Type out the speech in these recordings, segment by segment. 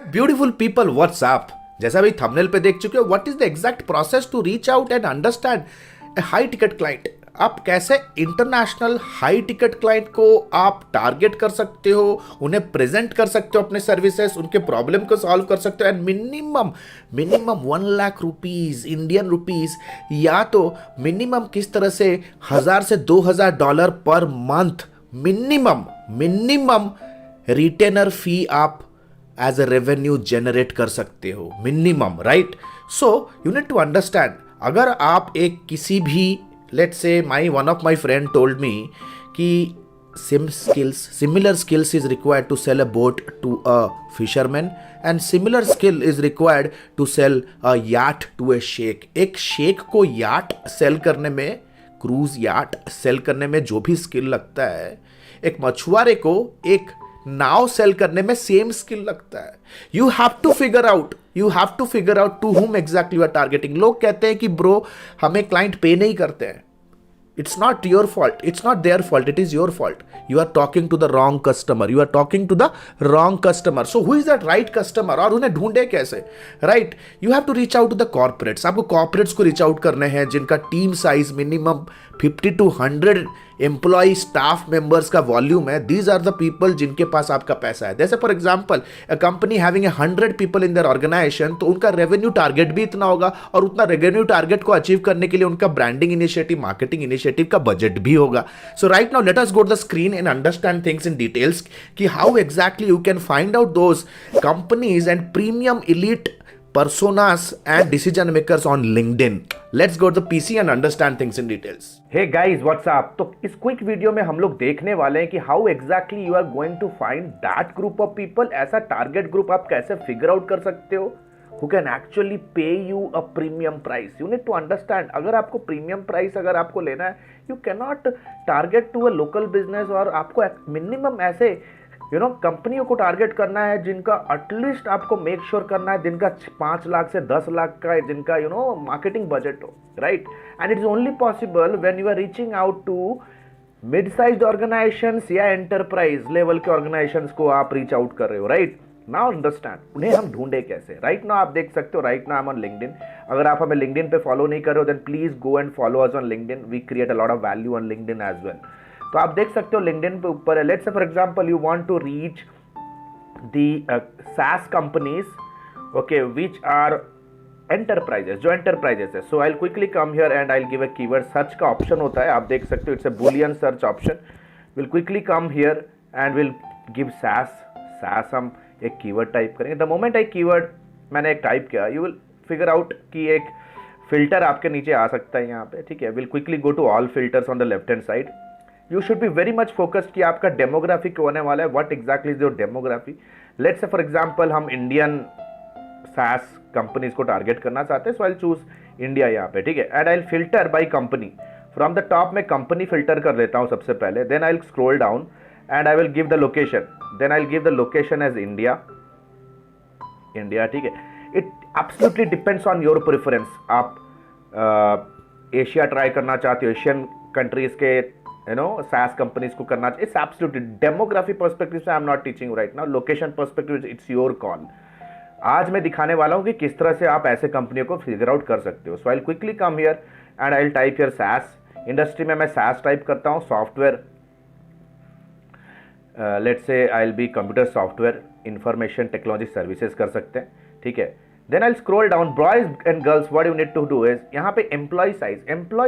Beautiful people WhatsApp, जैसा भी thumbnail पे देख चुके हो, what is the exact process to reach out and understand a high ticket client. आप कैसे इंटरनेशनल हाई टिकट क्लाइंट को आप टारगेट कर सकते हो, उन्हें प्रेजेंट कर सकते हो अपने सर्विसेज, उनके प्रॉब्लम को सॉल्व कर सकते हो and minimum minimum 1 lakh rupees Indian rupees, या तो मिनिमम किस तरह से $1,000 से $2,000 पर month minimum minimum retainer fee आप एज अ रेवेन्यू जनरेट कर सकते हो minimum, right. So you need to understand, अगर आप एक किसी भी, let's say one of my friend told me कि similar skills is required to sell a boat to a fisherman and similar skill is required to sell a yacht to a sheikh। एक शेख को yacht cell करने में, cruise yacht cell करने में जो भी skill लगता है, एक मछुआरे को एक नाव सेल करने में सेम स्किल लगता है। You have to figure out to whom exactly you are targeting. लोग कहते हैं कि ब्रो हमें क्लाइंट पे नहीं करते हैं। It's not your fault. It's not their fault. It is your fault. You are talking to the wrong customer. You are talking to the wrong customer. So who is that right customer? और उन्हें ढूंढे कैसे? Right? You have to reach out to the corporates. आपको corporates को reach out करने हैं जिनका team size minimum 50 to 100 employee staff members का वॉल्यूम है। दीज आर द पीपल जिनके पास आपका पैसा है। जैसे for example a company having 100 people in their organisation, तो उनका रेवेन्यू टारगेट भी इतना होगा और उतना रेवेन्यू टारगेट को अचीव करने के लिए उनका ब्रांडिंग इनिशिएटिव, मार्केटिंग इनिशिएटिव का बजट भी होगा। So right now let us go to the screen and understand things in details कि how exactly you can find out those companies and premium elite personas and decision makers on LinkedIn. Let's go to the PC and understand things in details. Hey guys, what's up? तो इस quick video में हम लोग देखने वाले हैं कि how exactly you are going to find that group of people. ऐसा टारगेट ग्रुप आप कैसे फिगर आउट कर सकते हो who can actually pay you a premium price. You need to understand, अगर आपको प्रीमियम प्राइस अगर आपको लेना है, you cannot target to a local business, और आपको मिनिमम ऐसे कंपनियों को टारगेट करना है जिनका एटलीस्ट आपको मेक श्योर करना है जिनका 5 लाख से 10 लाख का जिनका मार्केटिंग बजट हो, right. And it is only possible when you are reaching out to mid sized organisations या एंटरप्राइज लेवल के ऑर्गेनाइजेशंस को आप रीच आउट कर रहे हो, राइट। नाउ अंडरस्टैंड उन्हें हम ढूंढे कैसे। राइट नाउ आप देख सकते हो, right now I am on LinkedIn. अगर आप हमें लिंक्डइन पे फॉलो नहीं कर रहे हो then please go and follow us on LinkedIn. We create a lot of value on LinkedIn as well. तो आप देख सकते हो लिंक्डइन पे ऊपर है, let's say for example you want to reach the SaaS companies, okay, which are enterprises, जो enterprises है। So I will quickly come here and I will give a keyword search का ऑप्शन होता है, आप देख सकते हो, it's a boolean search option. Will quickly come here and will give SaaS हम एक कीवर्ड टाइप करेंगे। द मोमेंट आई कीवर्ड मैंने एक टाइप किया, यू विल फिगर आउट कि एक फिल्टर आपके नीचे आ सकता है यहाँ पे, ठीक है। Will quickly go to all filters on the left hand side. You should be very much focused कि आपका डेमोग्राफी क्यों होने वाला है, what exactly is your demography. Let's say for example हम इंडियन SaaS कंपनीज को टारगेट करना चाहते हैं, so I will choose India यहाँ पे, ठीक है। And I will filter by company. From the top में कंपनी फिल्टर कर लेता हूँ सबसे पहले, then I will scroll down and I will give the location, then I will give the location as India, ठीक है। It absolutely depends on your preference. आप Asia try करना चाहते हो, एशियन कंट्रीज के SaaS कंपनीज को करना चाहिए। इट्स एब्सोल्युटली डेमोग्राफी पर्सपेक्टिव से I am not teaching right now, location perspective it's your call. आज मैं दिखाने वाला हूं कि किस तरह से आप ऐसे कंपनियों को फिगर आउट कर सकते हो। So I will quickly come here and I will type here SaaS। Industry में मैं SaaS टाइप करता हूं, software, let's say I will be computer software information technology services कर सकते हैं, ठीक है। Then I will scroll down, boys and girls, what you need to do is, यहाँ पे एम्प्लॉय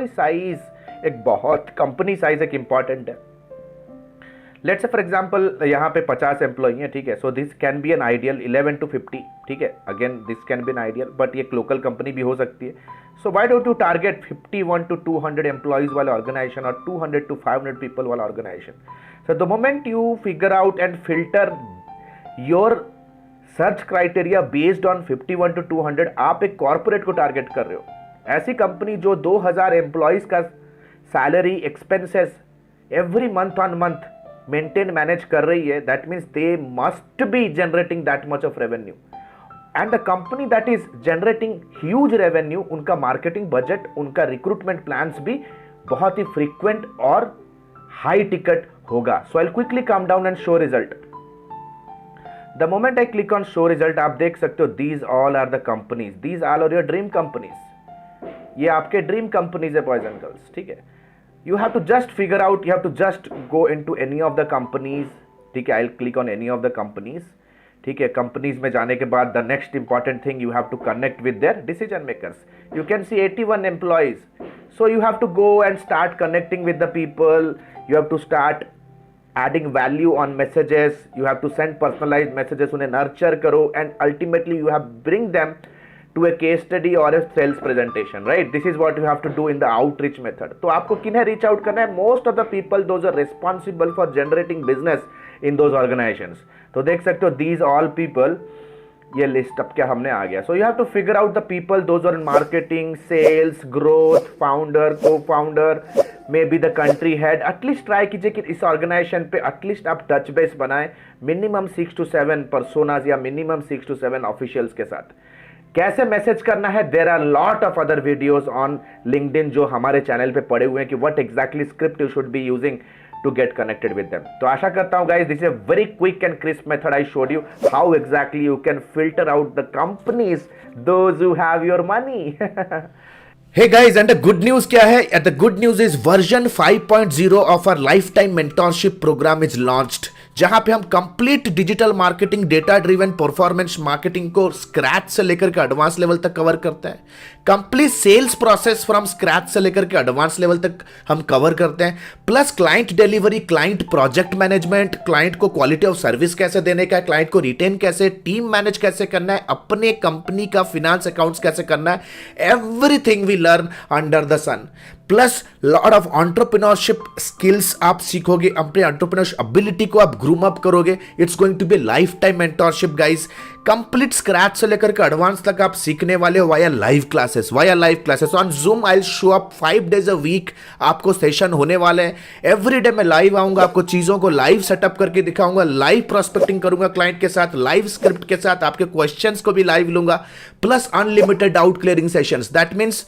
साइज एक बहुत, कंपनी साइज एक इंपॉर्टेंट है। लेट्स से फॉर एग्जांपल यहाँ पे 50 एम्प्लॉय हैं, ठीक है। So this can be an ideal 11 to 50, ठीक है। Again this can be an ideal, but ये एक लोकल कंपनी भी हो सकती है। So why don't you target 51 to 200 employees वाले ऑर्गेनाइजेशन और 200 to 500 पीपल वाला organisation. So the moment you figure out and filter your search criteria based on 51 to 200, आप एक कॉर्पोरेट को टारगेट कर रहे हो। ऐसी कंपनी जो 2000 एम्प्लॉयज का salary expenses every month on month maintain manage कर रही है, that means they must be generating that much of revenue. And the company that is generating huge revenue, उनका मार्केटिंग बजट, उनका रिक्रूटमेंट प्लान्स भी बहुत ही frequent और high ticket होगा। So I will quickly come down and show result. The moment I click on show result, आप देख सकते हो these all are the companies, these all are your dream companies, ये आपके ड्रीम कंपनीज है boys and girls, ठीक है। You have to just figure out, you have to just go into any of the companies, ठीक है। I will click on any of the companies, ठीक है। Companies में जाने के बाद the next important thing, you have to connect with their decision makers. You can see 81 employees, so you have to go and start connecting with the people. You have to start adding value on messages. You have to send personalized messages, उन्हें nurture करो, and ultimately you have bring them to a case study or a sales presentation, right? This is what you have to do in the outreach method. तो आपको किन्हें reach out करना है? Most of the people those are responsible for generating business in those organizations. तो देख सकते हो these all people, ये लिस्ट अब क्या हमने आ गया। So you have to figure out the people those are in marketing, sales, growth, founder, cofounder, may be the country head. At least try कीजिए कि इस ऑर्गेनाइजेशन पे एटलीस्ट आप टच बेस बनाएं मिनिमम 6 to 7 पर्सोनाज या minimum 6 to 7 officials के साथ। कैसे मैसेज करना है, there are lot of other videos on LinkedIn जो हमारे चैनल पे पड़े हुए हैं कि what exactly script you should be using to get connected with them. तो आशा करता हूँ guys, this is a very quick and crisp method I showed you how exactly you can filter out the companies those who have your money. Hey guys, and the good news क्या है? And the good news is version 5.0 of our lifetime mentorship program is launched. जहां पे हम complete digital marketing, data driven performance marketing को scratch से लेकर के advance level तक कवर करते हैं। Complete sales process from scratch से लेकर के एडवांस लेवल तक हम कवर करते हैं। Plus client delivery, client project management, client को क्वालिटी ऑफ सर्विस कैसे देने का है, क्लाइंट को रिटेन कैसे, टीम मैनेज कैसे करना है, अपने कंपनी का फिनेंस अकाउंट्स कैसे करना है, everything we learn under the sun. Plus lot of entrepreneurship skills आप सीखोगे, अपने एंटरप्रेन्योरशिप एबिलिटी को आप ग्रूम अप करोगे। It's going to be life time mentorship guys, complete scratch से लेकर के एडवांस तक आप सीखने वाले हो via live classes on Zoom. I will show up 5 days a week, आपको सेशन होने वाले हैं। एवरी डे मैं लाइव आऊंगा, आपको चीजों को लाइव सेटअप करके दिखाऊंगा, लाइव प्रोस्पेक्टिंग करूंगा क्लाइंट के साथ, लाइव स्क्रिप्ट के साथ, आपके क्वेश्चंस को भी लाइव लूंगा। Plus unlimited doubt clearing sessions. That means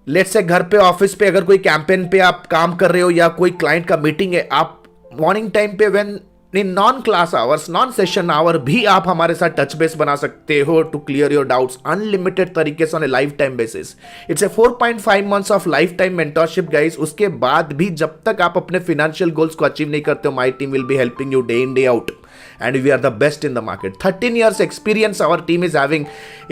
let's say घर पे, ऑफिस पे अगर कोई कैंपेन पे आप काम कर रहे हो या कोई क्लाइंट का मीटिंग है, आप मॉर्निंग टाइम पे when in non class hours, non session hour भी आप हमारे साथ टच बेस बना सकते हो to clear your doubts unlimited तरीके से on a life time basis. It's a 4.5 months of life time mentorship guys. उसके बाद भी जब तक आप अपने फाइनेंशियल गोल्स को अचीव नहीं करते हो, my team will be helping you day in day out and we are the best in the market. 13 years experience our team is having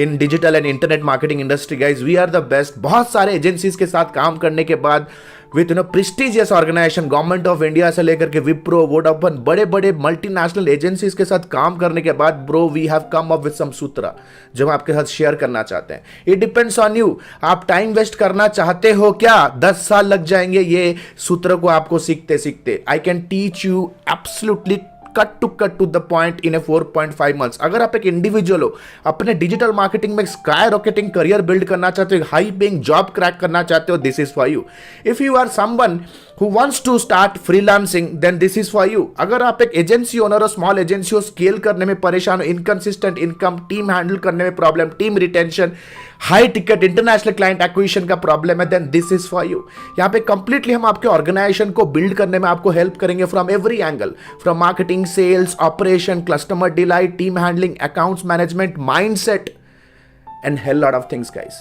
in digital and internet marketing industry guys. We are the best. बहुत सारे agencies के साथ काम करने के बाद with prestigious organisation, government of India से लेकर के विप्रो, वोडाफोन, बड़े बड़े मल्टीनेशनल एजेंसीज के साथ काम करने के बाद bro we have come up with some सूत्र जो हम आपके साथ शेयर करना चाहते हैं। इट डिपेंड्स ऑन यू, आप टाइम वेस्ट करना चाहते हो क्या? 10 साल लग जाएंगे ये सूत्र को आपको सीखते सीखते। I can teach you absolutely cut to the point in a 4.5 months। अगर आप एक इंडिविजुअल हो, अपने डिजिटल मार्केटिंग में स्काई रॉकेटिंग करियर बिल्ड करना चाहते हो, हाई पेइंग जॉब क्रैक करना चाहते हो, this is for you. If you are someone who wants to start freelancing then this is for you। अगर आप एक एजेंसी ओनर हो, स्मॉल एजेंसी हो, स्केल करने में परेशान हो, इनकंसिस्टेंट इनकम, टीम हैंडल करने में problem, team retention, high ticket international client acquisition का प्रॉब्लम है, then this is for you. यहाँ पे कंप्लीटली हम आपके ऑर्गेनाइजेशन को बिल्ड करने में आपको हेल्प करेंगे from every angle, from marketing, sales, operation, customer delight, team handling, accounts management, mindset and hell lot of things guys.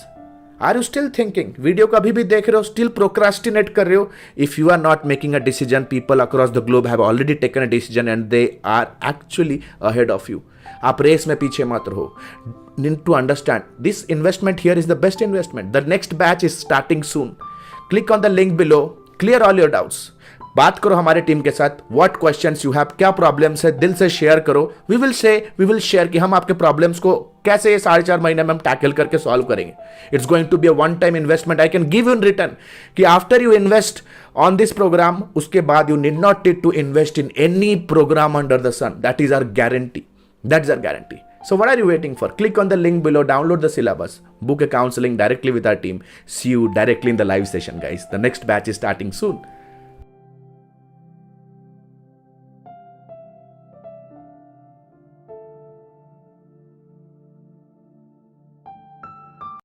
Are you still thinking? Video कभी भी देख रहे हो, स्टिल प्रोक्रास्टिनेट कर रहे हो? If you are not making a decision, people across the globe have already taken a decision and they are actually ahead of you. आप race में पीछे मत रहो। Need to understand this investment here is the best investment. The next batch is starting soon. Click on the link below, clear all your doubts, बात करो हमारे team के साथ, व्हाट क्वेश्चंस यू हैव, क्या प्रॉब्लम्स है, दिल से share करो। वी विल शेयर कि हम आपके प्रॉब्लम्स को कैसे 4.5 महीने में हम टैकल करके सॉल्व करेंगे। It's going to be a one time investment. I can give you in return कि after you invest on this program, उसके बाद you need not need to invest in any program under the sun. That is our guarantee, that's our guarantee. So what are you waiting for? Click on the link below, download the syllabus, book a counseling directly with our team. See you directly in the live session guys. The next batch is starting soon.